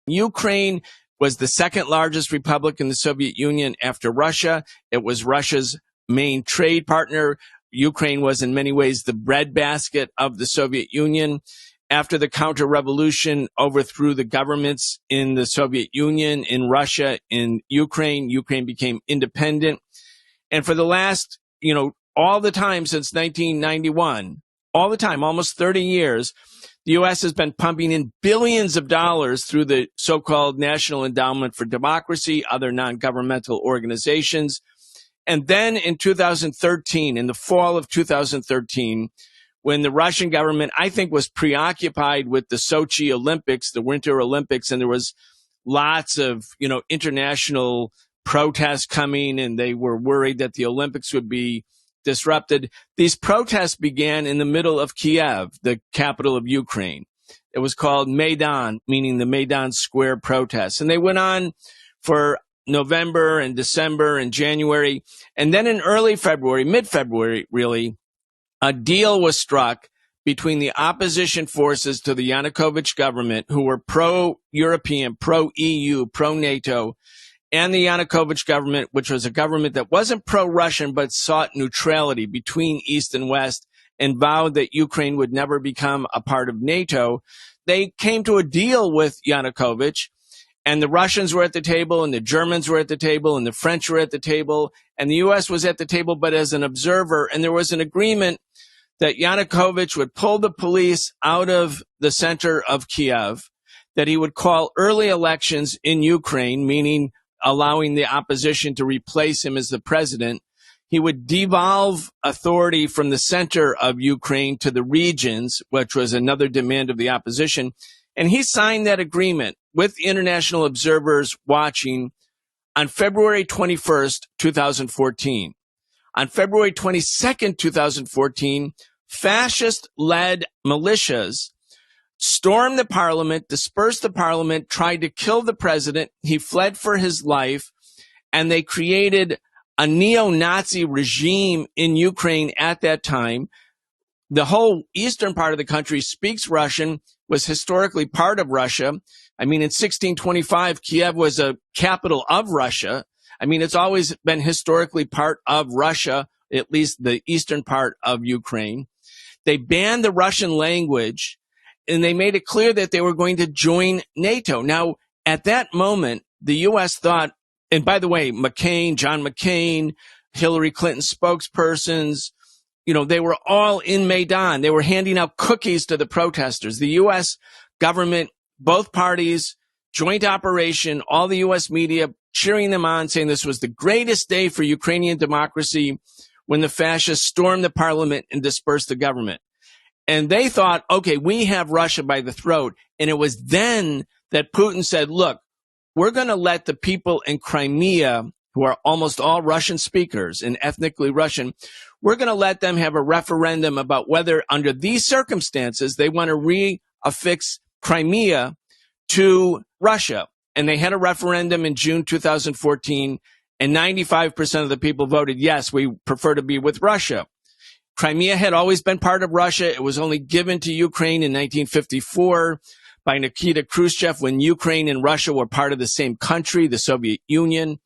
Ukraine was the second largest republic in the Soviet Union after Russia. It was Russia's main trade partner. Ukraine was in many ways the breadbasket of the Soviet Union. After the counter-revolution overthrew the governments in the Soviet Union, in Russia, in Ukraine, Ukraine became independent. And for the last, all the time since 1991, all the time, almost 30 years, the U.S. has been pumping in billions of dollars through the so-called National Endowment for Democracy, other non-governmental organizations. And then in 2013, in the fall of 2013, when the Russian government, I think, was preoccupied with the Sochi Olympics, the Winter Olympics, and there was lots of, international protests coming, and they were worried that the Olympics would be disrupted. These protests began in the middle of Kiev, the capital of Ukraine. It was called Maidan, meaning the Maidan Square protests. And they went on for November and December and January. And then in early February, mid-February, really, a deal was struck between the opposition forces to the Yanukovych government, who were pro-European, pro-EU, pro-NATO, and the Yanukovych government, which was a government that wasn't pro-Russian but sought neutrality between East and West and vowed that Ukraine would never become a part of NATO. They came to a deal with Yanukovych, and the Russians were at the table, and the Germans were at the table, and the French were at the table, and the U.S. was at the table but as an observer. And there was an agreement that Yanukovych would pull the police out of the center of Kiev, that he would call early elections in Ukraine, meaning allowing the opposition to replace him as the president. He would devolve authority from the center of Ukraine to the regions, which was another demand of the opposition. And he signed that agreement with international observers watching on February 21st, 2014. On February 22nd, 2014, fascist-led militias stormed the parliament, dispersed the parliament, tried to kill the president. He fled for his life, and they created a neo-Nazi regime in Ukraine at that time. The whole eastern part of the country speaks Russian, was historically part of Russia. I mean, in 1625, Kiev was a capital of Russia. I mean, it's always been historically part of Russia, at least the eastern part of Ukraine. They banned the Russian language, and they made it clear that they were going to join NATO. Now, at that moment, the U.S. thought, and by the way, John McCain, Hillary Clinton spokespersons, they were all in Maidan. They were handing out cookies to the protesters. The U.S. government, both parties, joint operation, all the U.S. media cheering them on, saying this was the greatest day for Ukrainian democracy when the fascists stormed the parliament and dispersed the government. And they thought, okay, we have Russia by the throat. And it was then that Putin said, look, we're going to let the people in Crimea, who are almost all Russian speakers and ethnically Russian, we're going to let them have a referendum about whether under these circumstances they want to reaffix Crimea to Russia. And they had a referendum in June 2014, and 95% of the people voted yes, we prefer to be with Russia. Crimea had always been part of Russia. It was only given to Ukraine in 1954 by Nikita Khrushchev when Ukraine and Russia were part of the same country, the Soviet Union.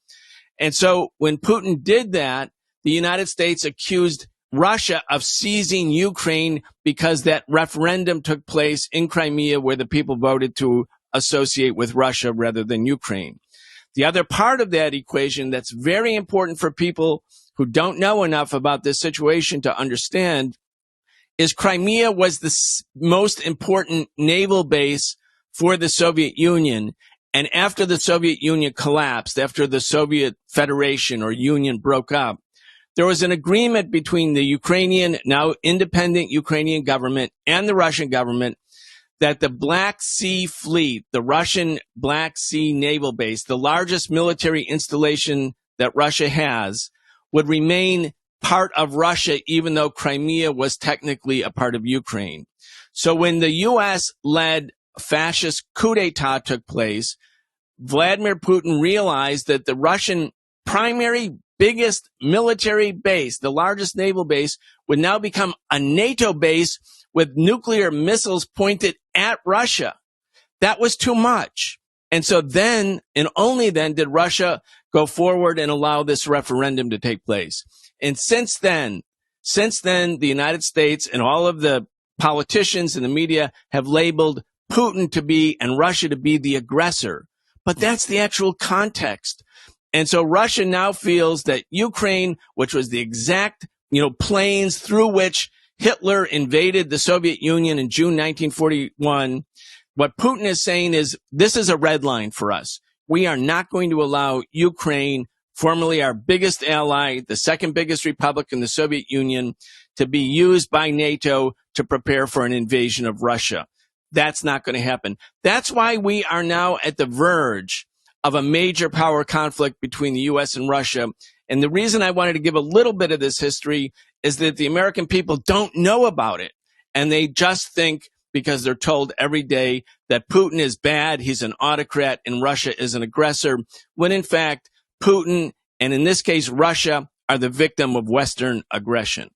And so when Putin did that, the United States accused Russia of seizing Ukraine because that referendum took place in Crimea where the people voted to associate with Russia rather than Ukraine. The other part of that equation that's very important for people who don't know enough about this situation to understand is Crimea was the most important naval base for the Soviet Union. And after the Soviet Union collapsed, after the Soviet Federation or Union broke up, there was an agreement between the Ukrainian, now independent Ukrainian government and the Russian government that the Black Sea Fleet, the Russian Black Sea Naval Base, the largest military installation that Russia has, would remain part of Russia, even though Crimea was technically a part of Ukraine. So when the U.S.-led fascist coup d'etat took place, Vladimir Putin realized that the Russian primary biggest military base, the largest naval base, would now become a NATO base with nuclear missiles pointed at Russia. That was too much. And so then, and only then, did Russia go forward and allow this referendum to take place. And since then, the United States and all of the politicians and the media have labeled Putin to be and Russia to be the aggressor. But that's the actual context. And so Russia now feels that Ukraine, which was the exact, planes through which Hitler invaded the Soviet Union in June 1941, what Putin is saying is, this is a red line for us. We are not going to allow Ukraine, formerly our biggest ally, the second biggest republic in the Soviet Union, to be used by NATO to prepare for an invasion of Russia. That's not going to happen. That's why we are now at the verge of a major power conflict between the U.S. and Russia. And the reason I wanted to give a little bit of this history is that the American people don't know about it. And they just think, because they're told every day, that Putin is bad, he's an autocrat, and Russia is an aggressor, when in fact, Putin, and in this case, Russia, are the victim of Western aggression.